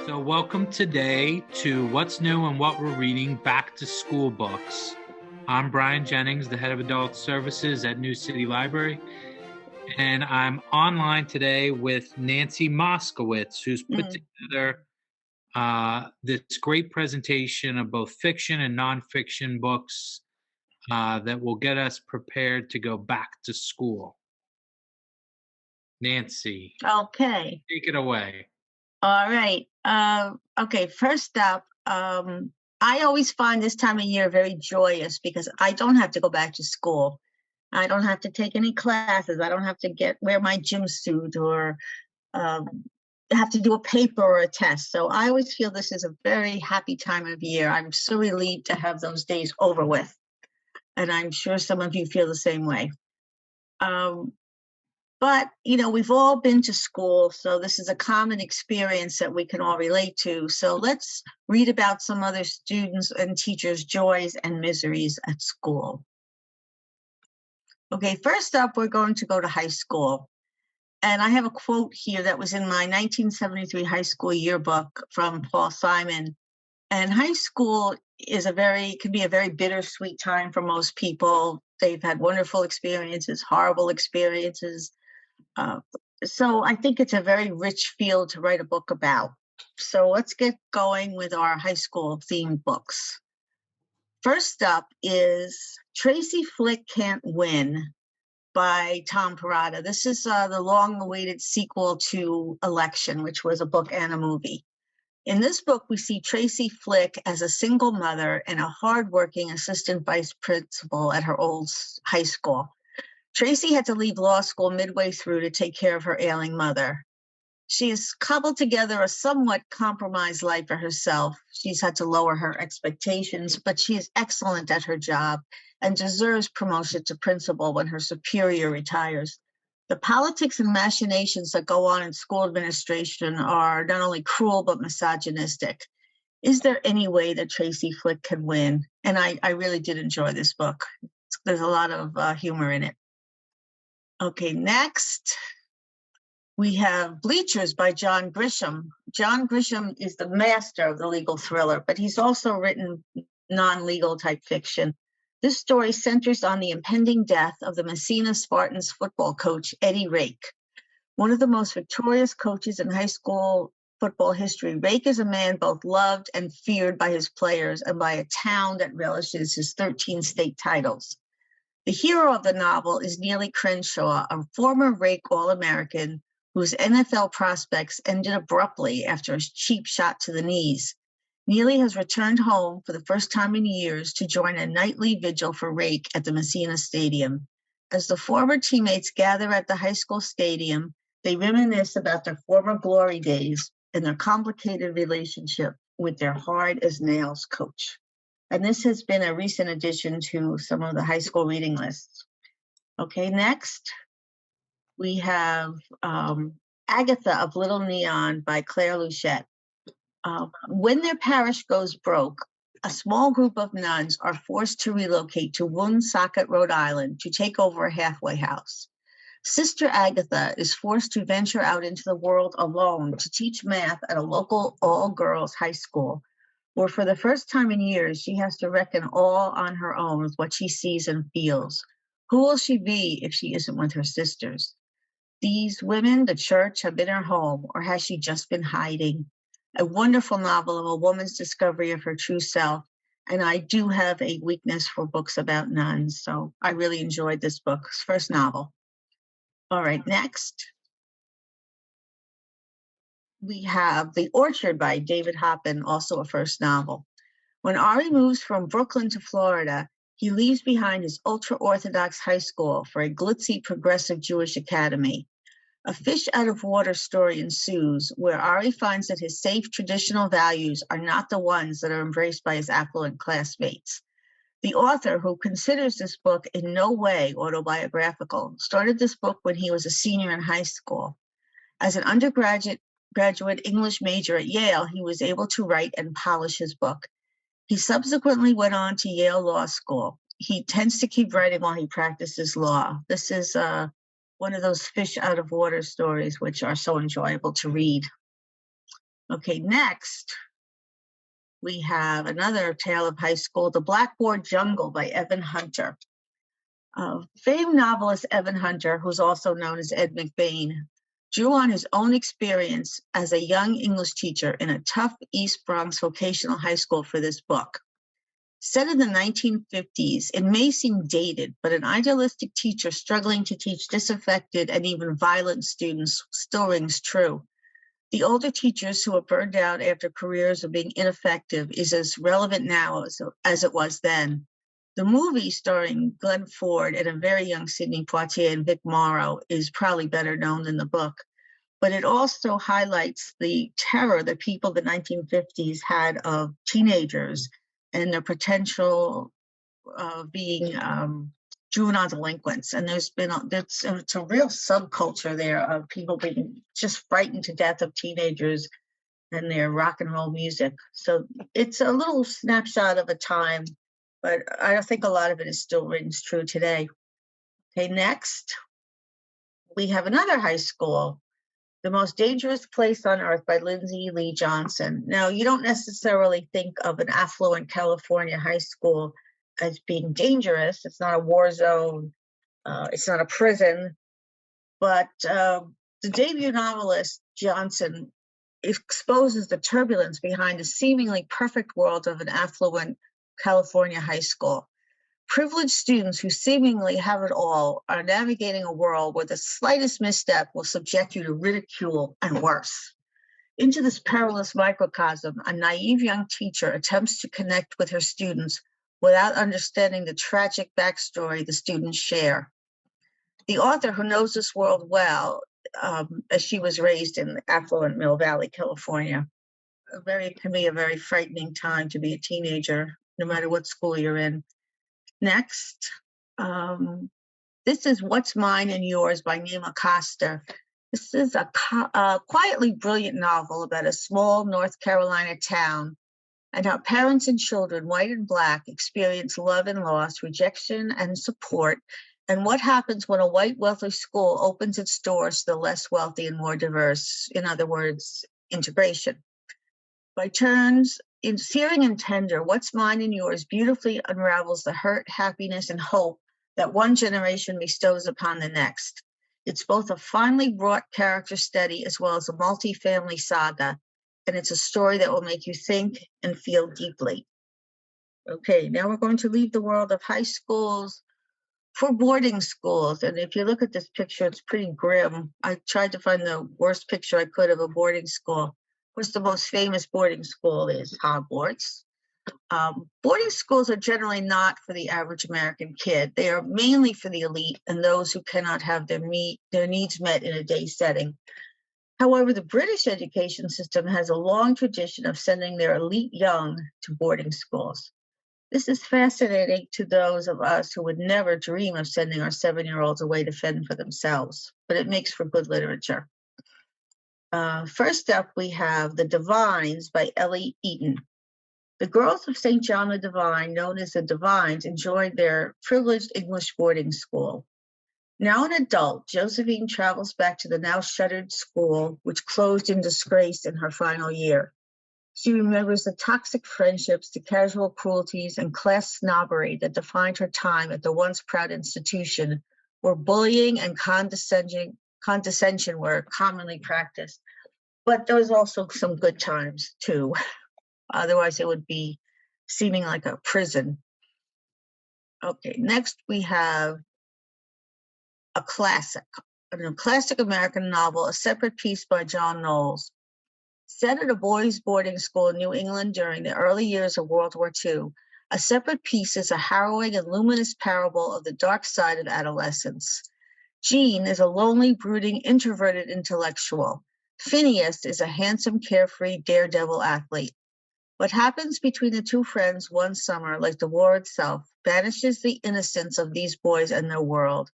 So, welcome today to What's New and What We're Reading Back to School Books. I'm Brian Jennings, the head of adult services at New City Library, and I'm online today with Nancy Moskowitz, who's put together this great presentation of both fiction and nonfiction books that will get us prepared to go back to school. Nancy. Okay. Take it away. All right. Okay. First up, I always find this time of year very joyous because I don't have to go back to school. I don't have to take any classes. I don't have to wear my gym suit or have to do a paper or a test. So I always feel this is a very happy time of year. I'm so relieved to have those days over with. And I'm sure some of you feel the same way. But, we've all been to school, so this is a common experience that we can all relate to. So let's read about some other students and teachers' joys and miseries at school. Okay, first up, we're going to go to high school. And I have a quote here that was in my 1973 high school yearbook from Paul Simon. And high school can be a very bittersweet time for most people. They've had wonderful experiences, horrible experiences. So I think it's a very rich field to write a book about. So let's get going with our high school themed books. First up is Tracy Flick Can't Win by Tom Perrotta. This is the long-awaited sequel to Election, which was a book and a movie. In this book, we see Tracy Flick as a single mother and a hardworking assistant vice principal at her old high school. Tracy had to leave law school midway through to take care of her ailing mother. She has cobbled together a somewhat compromised life for herself. She's had to lower her expectations, but she is excellent at her job and deserves promotion to principal when her superior retires. The politics and machinations that go on in school administration are not only cruel but misogynistic. Is there any way that Tracy Flick can win? And I really did enjoy this book. There's a lot of humor in it. Okay, next we have Bleachers by John Grisham. John Grisham is the master of the legal thriller, but he's also written non-legal type fiction. This story centers on the impending death of the Messina Spartans football coach, Eddie Rake. One of the most victorious coaches in high school football history, Rake is a man both loved and feared by his players and by a town that relishes his 13 state titles. The hero of the novel is Neely Crenshaw, a former Rake All-American whose NFL prospects ended abruptly after a cheap shot to the knees. Neely has returned home for the first time in years to join a nightly vigil for Rake at the Messina Stadium. As the former teammates gather at the high school stadium, they reminisce about their former glory days and their complicated relationship with their hard-as-nails coach. And this has been a recent addition to some of the high school reading lists. Okay, next we have Agatha of Little Neon by Claire Luchette. When their parish goes broke, a small group of nuns are forced to relocate to Woonsocket, Rhode Island to take over a halfway house. Sister Agatha is forced to venture out into the world alone to teach math at a local all-girls high school, where for the first time in years, she has to reckon all on her own with what she sees and feels. Who will she be if she isn't with her sisters? These women, the church, have been her home, or has she just been hiding? A wonderful novel of a woman's discovery of her true self. And I do have a weakness for books about nuns, so I really enjoyed this book, first novel. All right, next. We have The Orchard by David Hoppen, also a first novel. When Ari moves from Brooklyn to Florida, he leaves behind his ultra-Orthodox high school for a glitzy progressive Jewish academy. A fish-out-of-water story ensues, where Ari finds that his safe traditional values are not the ones that are embraced by his affluent classmates. The author, who considers this book in no way autobiographical, started this book when he was a senior in high school. As an undergraduate English major at Yale, he was able to write and polish his book. He subsequently went on to Yale Law School. He tends to keep writing while he practices law. This is one of those fish out of water stories which are so enjoyable to read. Okay, next we have another tale of high school, The Blackboard Jungle by Evan Hunter. Famed novelist Evan Hunter, who's also known as Ed McBain, drew on his own experience as a young English teacher in a tough East Bronx vocational high school for this book. Set in the 1950s, it may seem dated, but an idealistic teacher struggling to teach disaffected and even violent students still rings true. The older teachers who are burned out after careers of being ineffective is as relevant now as it was then. The movie starring Glenn Ford and a very young Sidney Poitier and Vic Morrow is probably better known than the book, but it also highlights the terror that people in the 1950s had of teenagers and their potential being juvenile delinquents. And it's a real subculture there of people being just frightened to death of teenagers and their rock and roll music. So it's a little snapshot of a time, but I think a lot of it still rings true today. Okay, next, we have another high school, The Most Dangerous Place on Earth by Lindsay Lee Johnson. Now, you don't necessarily think of an affluent California high school as being dangerous. It's not a war zone. It's not a prison. But the debut novelist Johnson exposes the turbulence behind the seemingly perfect world of an affluent California high school. Privileged students who seemingly have it all are navigating a world where the slightest misstep will subject you to ridicule and worse. Into this perilous microcosm, a naive young teacher attempts to connect with her students without understanding the tragic backstory the students share. The author, who knows this world well, as she was raised in affluent Mill Valley, California, can be a very frightening time to be a teenager, no matter what school you're in. Next, this is What's Mine and Yours by Nima Costa. This is a quietly brilliant novel about a small North Carolina town and how parents and children, white and black, experience love and loss, rejection and support, and what happens when a white wealthy school opens its doors to the less wealthy and more diverse, in other words, integration. By turns, in searing and tender, What's Mine and Yours beautifully unravels the hurt, happiness, and hope that one generation bestows upon the next. It's both a finely brought character study as well as a multi-family saga, and it's a story that will make you think and feel deeply. Okay, now we're going to leave the world of high schools for boarding schools. And if you look at this picture, it's pretty grim. I tried to find the worst picture I could of a boarding school. Of course, the most famous boarding school is Hogwarts. Boarding schools are generally not for the average American kid. They are mainly for the elite and those who cannot have their needs met in a day setting. However, the British education system has a long tradition of sending their elite young to boarding schools. This is fascinating to those of us who would never dream of sending our 7-year-olds away to fend for themselves, but it makes for good literature. First up, we have The Divines by Ellie Eaton. The girls of St. John the Divine, known as the Divines, enjoyed their privileged English boarding school. Now an adult, Josephine travels back to the now shuttered school, which closed in disgrace in her final year. She remembers the toxic friendships, the casual cruelties, and class snobbery that defined her time at the once proud institution, where bullying and condescension were commonly practiced. But there was also some good times, too. Otherwise, it would be seeming like a prison. Okay, next we have a classic American novel, A Separate Peace by John Knowles. Set at a boys' boarding school in New England during the early years of World War II, A Separate Peace is a harrowing and luminous parable of the dark side of adolescence. Jean is a lonely, brooding, introverted intellectual. Phineas is a handsome, carefree, daredevil athlete. What happens between the two friends one summer, like the war itself, banishes the innocence of these boys and their world.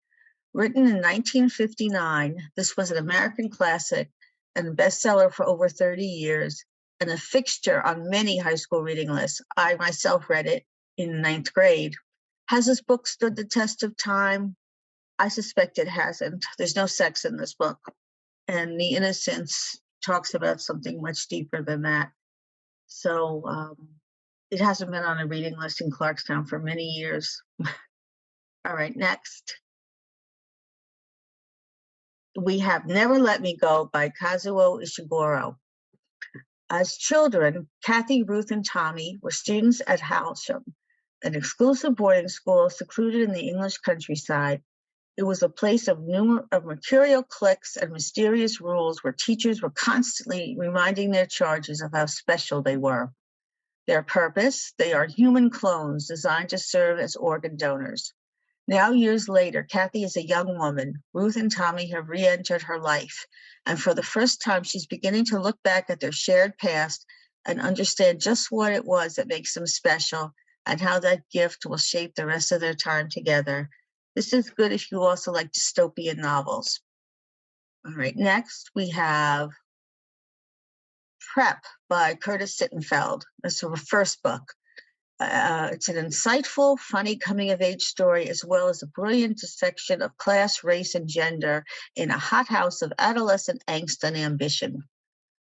Written in 1959, this was an American classic and a bestseller for over 30 years, and a fixture on many high school reading lists. I myself read it in 9th grade. Has this book stood the test of time? I suspect it hasn't. There's no sex in this book, and the innocence talks about something much deeper than that. So it hasn't been on a reading list in Clarkstown for many years. All right, next. We have Never Let Me Go by Kazuo Ishiguro. As children, Kathy, Ruth, and Tommy were students at Halsham, an exclusive boarding school secluded in the English countryside. It was a place of mercurial cliques and mysterious rules where teachers were constantly reminding their charges of how special they were. Their purpose: they are human clones designed to serve as organ donors. Now, years later, Kathy is a young woman. Ruth and Tommy have re-entered her life, and for the first time, she's beginning to look back at their shared past and understand just what it was that makes them special and how that gift will shape the rest of their time together. This is good if you also like dystopian novels. All right, next we have Prep by Curtis Sittenfeld. That's her first book. It's an insightful, funny coming-of-age story, as well as a brilliant dissection of class, race, and gender in a hothouse of adolescent angst and ambition.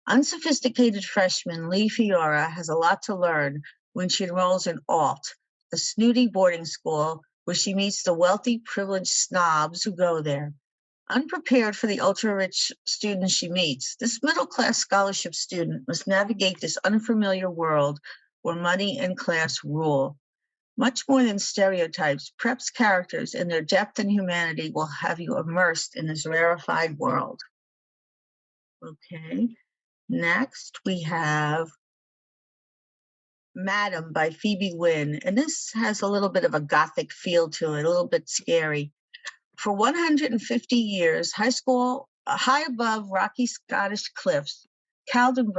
Unsophisticated freshman Lee Fiora has a lot to learn when she enrolls in Alt, a snooty boarding school where she meets the wealthy, privileged snobs who go there. Unprepared for the ultra-rich students she meets, this middle-class scholarship student must navigate this unfamiliar world where money and class rule. Much more than stereotypes, Prep's characters and their depth and humanity will have you immersed in this rarefied world. Okay, next we have Madam by Phoebe Wynne, and this has a little bit of a gothic feel to it, a little bit scary. For 150 years, high above rocky Scottish cliffs, Caldon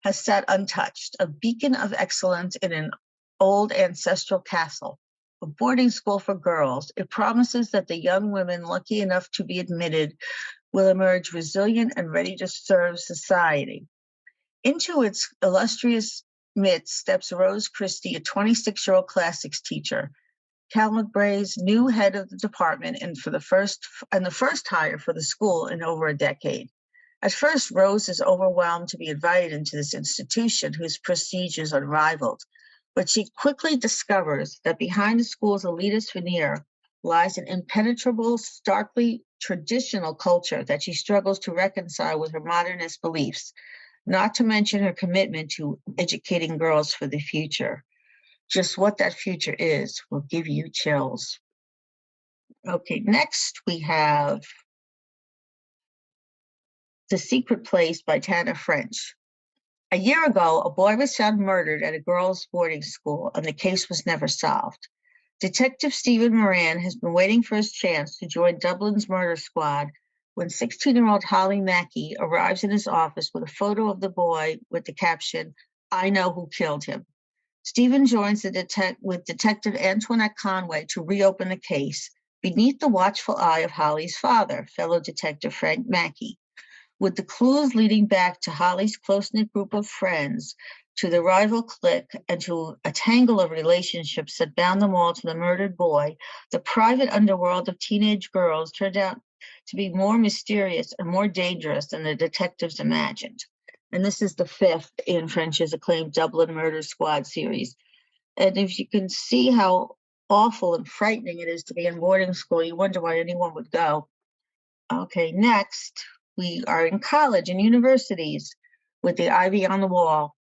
has sat untouched, a beacon of excellence in an old ancestral castle, a boarding school for girls. It promises that the young women lucky enough to be admitted will emerge resilient and ready to serve society. Into its illustrious midst steps Rose Christie, a 26-year-old classics teacher, Cal McBray's new head of the department, and the first hire for the school in over a decade. At first, Rose is overwhelmed to be invited into this institution whose prestige is unrivaled, but she quickly discovers that behind the school's elitist veneer lies an impenetrable, starkly traditional culture that she struggles to reconcile with her modernist beliefs, not to mention her commitment to educating girls for the future. Just what that future is will give you chills. Okay, next we have The Secret Place by Tana French. A year ago, a boy was found murdered at a girls' boarding school, and the case was never solved. Detective Stephen Moran has been waiting for his chance to join Dublin's murder squad when 16-year-old Holly Mackey arrives in his office with a photo of the boy with the caption, "I know who killed him." Stephen joins with Detective Antoinette Conway to reopen the case beneath the watchful eye of Holly's father, fellow Detective Frank Mackey. With the clues leading back to Holly's close-knit group of friends, to the rival clique, and to a tangle of relationships that bound them all to the murdered boy, the private underworld of teenage girls turned out to be more mysterious and more dangerous than the detectives imagined. And this is the fifth in French's acclaimed Dublin Murder Squad series. And if you can see how awful and frightening it is to be in boarding school, you wonder why anyone would go. Okay, next, we are in college and universities with The Ivy on the Wall.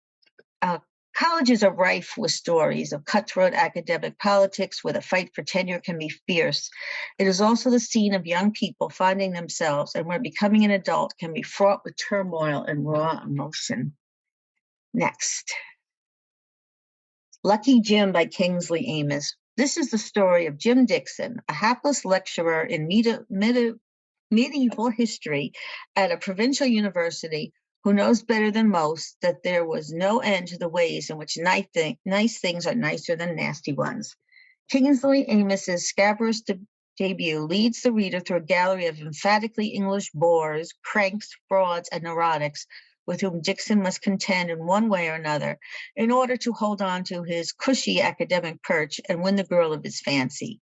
Colleges are rife with stories of cutthroat academic politics where the fight for tenure can be fierce. It is also the scene of young people finding themselves and where becoming an adult can be fraught with turmoil and raw emotion. Next. Lucky Jim by Kingsley Amis. This is the story of Jim Dixon, a hapless lecturer in medieval history at a provincial university who knows better than most that there was no end to the ways in which nice things are nicer than nasty ones. Kingsley Amis's scabrous debut leads the reader through a gallery of emphatically English bores, cranks, frauds, and neurotics with whom Dixon must contend in one way or another in order to hold on to his cushy academic perch and win the girl of his fancy.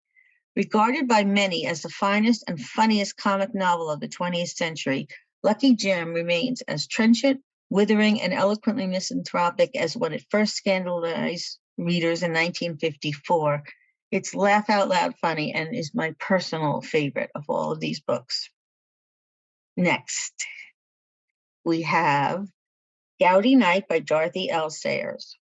Regarded by many as the finest and funniest comic novel of the 20th century, Lucky Jim remains as trenchant, withering, and eloquently misanthropic as when it first scandalized readers in 1954. It's laugh out loud funny and is my personal favorite of all of these books. Next, we have Gowdy Night by Dorothy L. Sayers.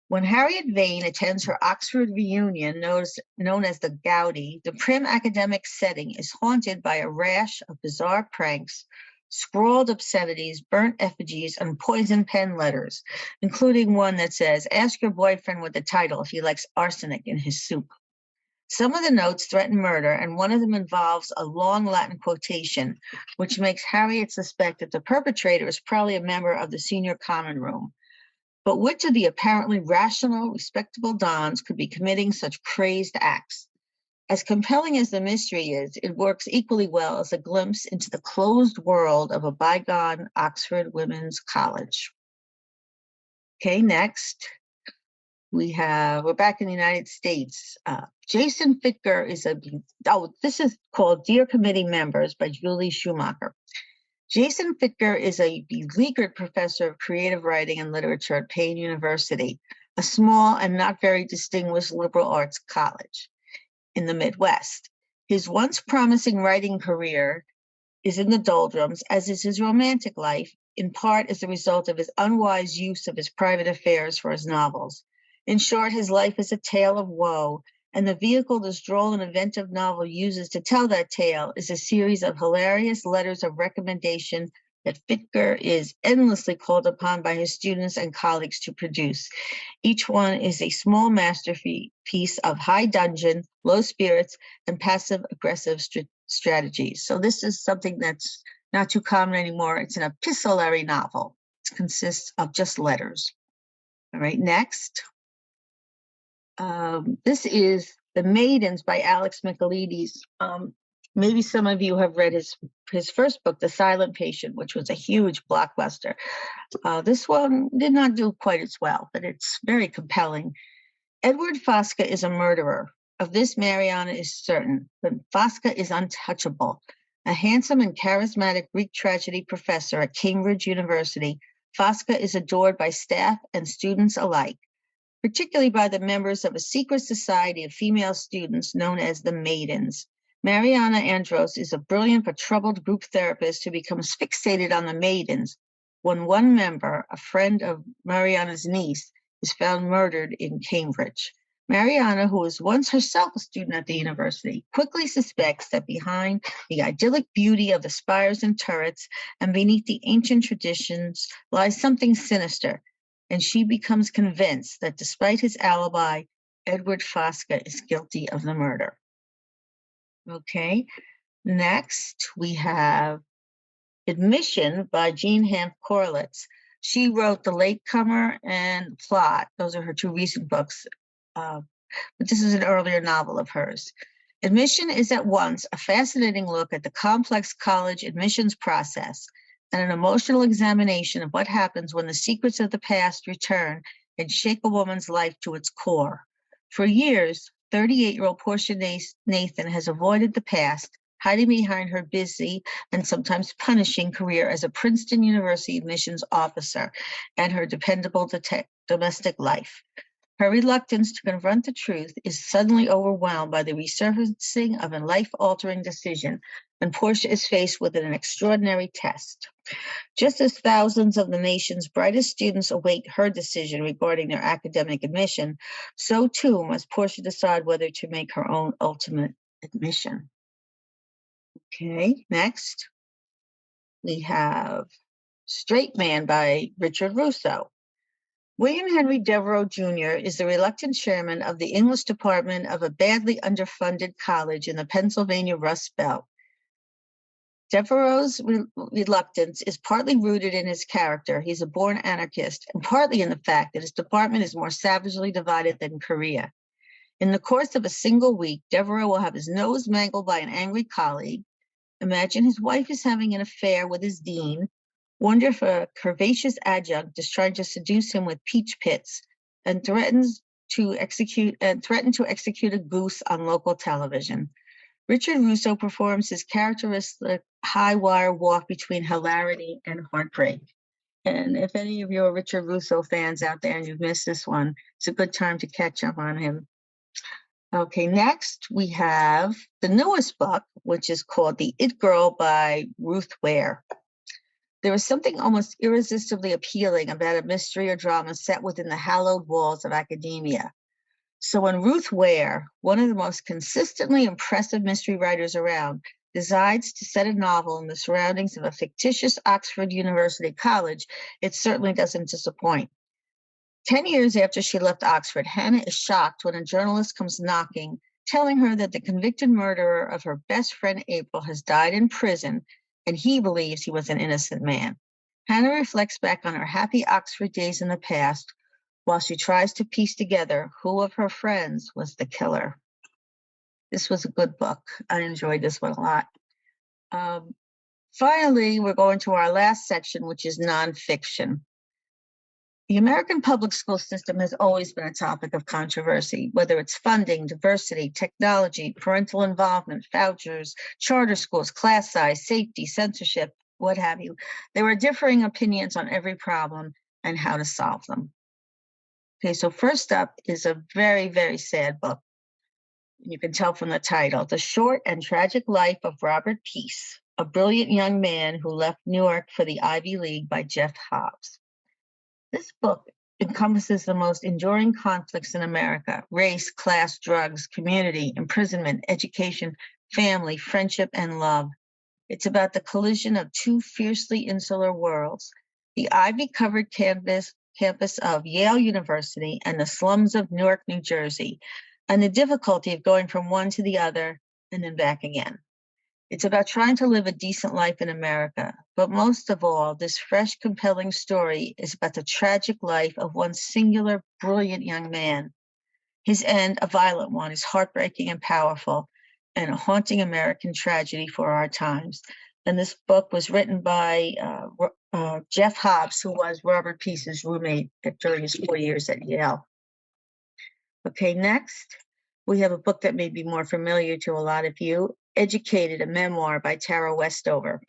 When Harriet Vane attends her Oxford reunion, known as the Gowdy, the prim academic setting is haunted by a rash of bizarre pranks, scrawled obscenities, burnt effigies, and poison pen letters, including one that says, "Ask your boyfriend with the title if he likes arsenic in his soup." Some of the notes threaten murder, and one of them involves a long Latin quotation, which makes Harriet suspect that the perpetrator is probably a member of the senior common room. But which of the apparently rational, respectable dons could be committing such crazed acts? As compelling as the mystery is, it works equally well as a glimpse into the closed world of a bygone Oxford Women's College. Okay, next. We're back in the United States. Jason Ficker this is called Dear Committee Members by Julie Schumacher. Jason Ficker is a beleaguered professor of creative writing and literature at Payne University, a small and not very distinguished liberal arts college in the Midwest. His once promising writing career is in the doldrums, as is his romantic life, in part as a result of his unwise use of his private affairs for his novels. In short, his life is a tale of woe, and the vehicle this droll and inventive novel uses to tell that tale is a series of hilarious letters of recommendation that Ficker is endlessly called upon by his students and colleagues to produce. Each one is a small masterpiece of high dudgeon, low spirits, and passive-aggressive strategies. So this is something that's not too common anymore. It's an epistolary novel. It consists of just letters. All right, next. This is The Maidens by Alex Michaelides. Maybe some of you have read his first book, The Silent Patient, which was a huge blockbuster. This one did not do quite as well, but it's very compelling. Edward Fosca is a murderer. Of this, Mariana is certain, but Fosca is untouchable. A handsome and charismatic Greek tragedy professor at Cambridge University, Fosca is adored by staff and students alike, particularly by the members of a secret society of female students known as the Maidens. Mariana Andros is a brilliant but troubled group therapist who becomes fixated on the Maidens when one member, a friend of Mariana's niece, is found murdered in Cambridge. Mariana, who was once herself a student at the university, quickly suspects that behind the idyllic beauty of the spires and turrets and beneath the ancient traditions lies something sinister, and she becomes convinced that despite his alibi, Edward Fosca is guilty of the murder. Okay, next we have Admission by Jean Hamp Corlitz. She wrote The Latecomer and Plot. Those are her two recent books, but this is an earlier novel of hers. Admission is at once a fascinating look at the complex college admissions process and an emotional examination of what happens when the secrets of the past return and shake a woman's life to its core. For years, 38-year-old Portia Nathan has avoided the past, hiding behind her busy and sometimes punishing career as a Princeton University admissions officer and her dependable domestic life. Her reluctance to confront the truth is suddenly overwhelmed by the resurfacing of a life-altering decision, and Portia is faced with an extraordinary test. Just as thousands of the nation's brightest students await her decision regarding their academic admission, so too must Portia decide whether to make her own ultimate admission. Okay, next we have Straight Man by Richard Russo. William Henry Devereux Jr. is the reluctant chairman of the English department of a badly underfunded college in the Pennsylvania Rust Belt. Devereux's reluctance is partly rooted in his character. He's a born anarchist, and partly in the fact that his department is more savagely divided than Korea. In the course of a single week, Devereux will have his nose mangled by an angry colleague. Imagine his wife is having an affair with his dean. Wonder if a curvaceous adjunct is trying to seduce him with peach pits and threaten to execute a goose on local television. Richard Russo performs his characteristic high wire walk between hilarity and heartbreak. And if any of you are Richard Russo fans out there and you've missed this one, it's a good time to catch up on him. Okay, next we have the newest book, which is called The It Girl by Ruth Ware. There is something almost irresistibly appealing about a mystery or drama set within the hallowed walls of academia. So when Ruth Ware, one of the most consistently impressive mystery writers around, decides to set a novel in the surroundings of a fictitious Oxford University college, it certainly doesn't disappoint. 10 years after she left Oxford, Hannah is shocked when a journalist comes knocking, telling her that the convicted murderer of her best friend April has died in prison, and he believes he was an innocent man. Hannah reflects back on her happy Oxford days in the past, while she tries to piece together who of her friends was the killer. This was a good book. I enjoyed this one a lot. Finally, we're going to our last section, which is nonfiction. The American public school system has always been a topic of controversy, whether it's funding, diversity, technology, parental involvement, vouchers, charter schools, class size, safety, censorship, what have you. There are differing opinions on every problem and how to solve them. Okay, so first up is a very, very sad book. You can tell from the title, The Short and Tragic Life of Robert Peace, a brilliant young man who left Newark for the Ivy League by Jeff Hobbs. This book encompasses the most enduring conflicts in America: race, class, drugs, community, imprisonment, education, family, friendship, and love. It's about the collision of two fiercely insular worlds, the ivy-covered campus of Yale University and the slums of Newark, New Jersey, and the difficulty of going from one to the other and then back again. It's about trying to live a decent life in America, but most of all, this fresh, compelling story is about the tragic life of one singular, brilliant young man. His end, a violent one, is heartbreaking and powerful, and a haunting American tragedy for our times. And this book was written by Jeff Hobbs, who was Robert Peace's roommate during his 4 years at Yale. Okay, next, we have a book that may be more familiar to a lot of you, Educated, a memoir by Tara Westover.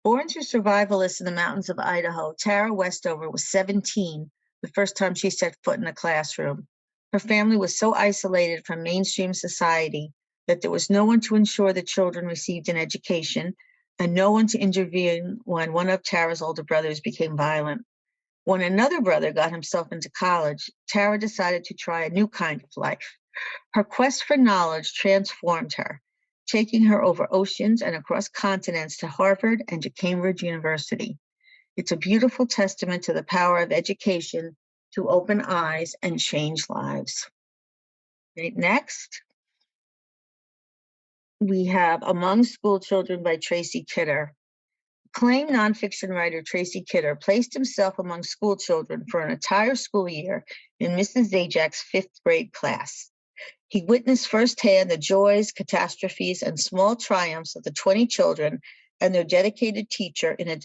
Born to survivalists in the mountains of Idaho, Tara Westover was 17 the first time she set foot in a classroom. Her family was so isolated from mainstream society that there was no one to ensure the children received an education and no one to intervene when one of Tara's older brothers became violent. When another brother got himself into college, Tara decided to try a new kind of life. Her quest for knowledge transformed her, taking her over oceans and across continents to Harvard and to Cambridge University. It's a beautiful testament to the power of education to open eyes and change lives. Okay, next, we have Among School Children by Tracy Kidder. Acclaimed nonfiction writer Tracy Kidder placed himself among school children for an entire school year in Mrs. Zajak's 5th grade class. He witnessed firsthand the joys, catastrophes, and small triumphs of the 20 children and their dedicated teacher in a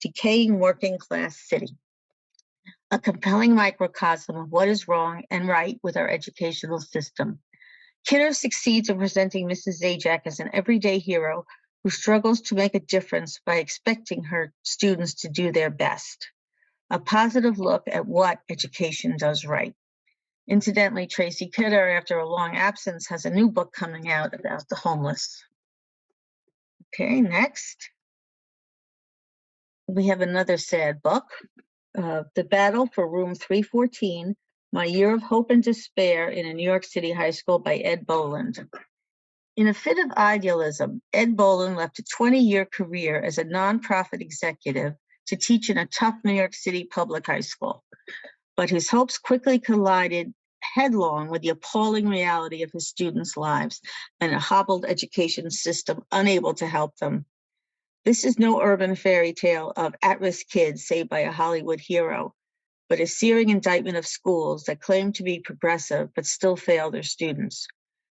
decaying working-class city. A compelling microcosm of what is wrong and right with our educational system. Kidder succeeds in presenting Mrs. Zajak as an everyday hero who struggles to make a difference by expecting her students to do their best. A positive look at what education does right. Incidentally, Tracy Kidder, after a long absence, has a new book coming out about the homeless. Okay, next. We have another sad book, The Battle for Room 314, My Year of Hope and Despair in a New York City High School by Ed Boland. In a fit of idealism, Ed Boland left a 20-year career as a nonprofit executive to teach in a tough New York City public high school. But his hopes quickly collided headlong with the appalling reality of his students' lives and a hobbled education system unable to help them. This is no urban fairy tale of at-risk kids saved by a Hollywood hero, but a searing indictment of schools that claim to be progressive but still fail their students.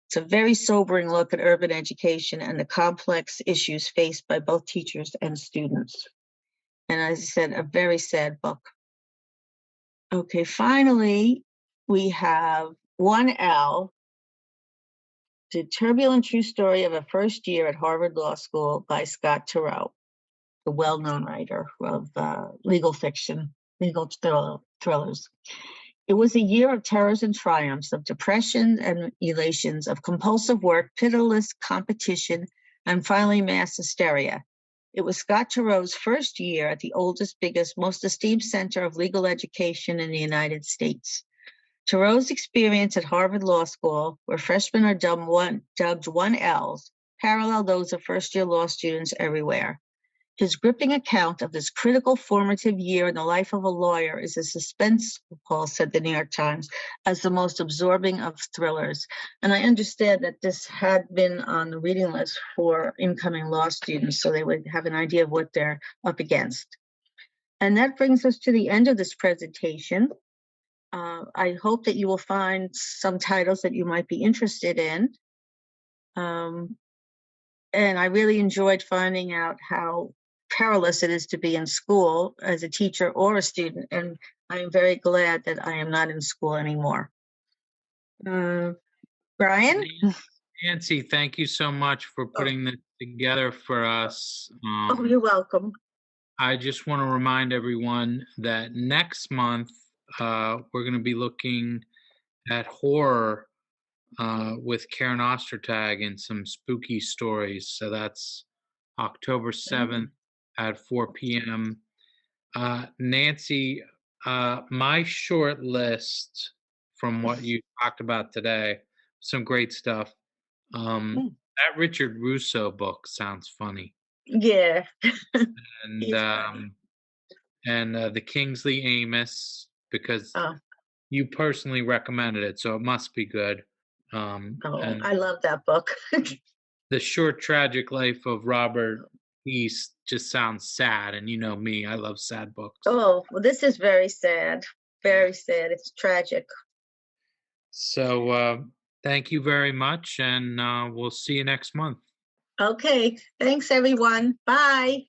It's a very sobering look at urban education and the complex issues faced by both teachers and students. And as I said, a very sad book. Okay, finally, we have 1L, The Turbulent True Story of a First Year at Harvard Law School by Scott Turow, the well-known writer of legal fiction, legal thrillers. It was a year of terrors and triumphs, of depression and elations, of compulsive work, pitiless competition, and finally mass hysteria. It was Scott Turow's first year at the oldest, biggest, most esteemed center of legal education in the United States. Turow's experience at Harvard Law School, where freshmen are dubbed 1Ls, parallel those of first-year law students everywhere. His gripping account of this critical formative year in the life of a lawyer is as suspenseful, said the New York Times, as the most absorbing of thrillers. And I understand that this had been on the reading list for incoming law students, so they would have an idea of what they're up against. And that brings us to the end of this presentation. I hope that you will find some titles that you might be interested in. And I really enjoyed finding out how perilous it is to be in school as a teacher or a student, and I am very glad that I am not in school anymore. Brian? Nancy, thank you so much for putting this together for us. Oh, you're welcome. I just want to remind everyone that next month we're going to be looking at horror with Karen Ostertag and some spooky stories. So that's October 7th at 4 p.m. Nancy, my short list from what you talked about today, some great stuff. That Richard Russo book sounds funny. Yeah. And the Kingsley Amos, because you personally recommended it, so it must be good. And I love that book. The Short Tragic Life of Robert East just sounds sad, and you know me, I love sad books. Oh, well, this is very sad. Very sad. It's tragic. So thank you very much, and we'll see you next month. Okay. Thanks, everyone. Bye.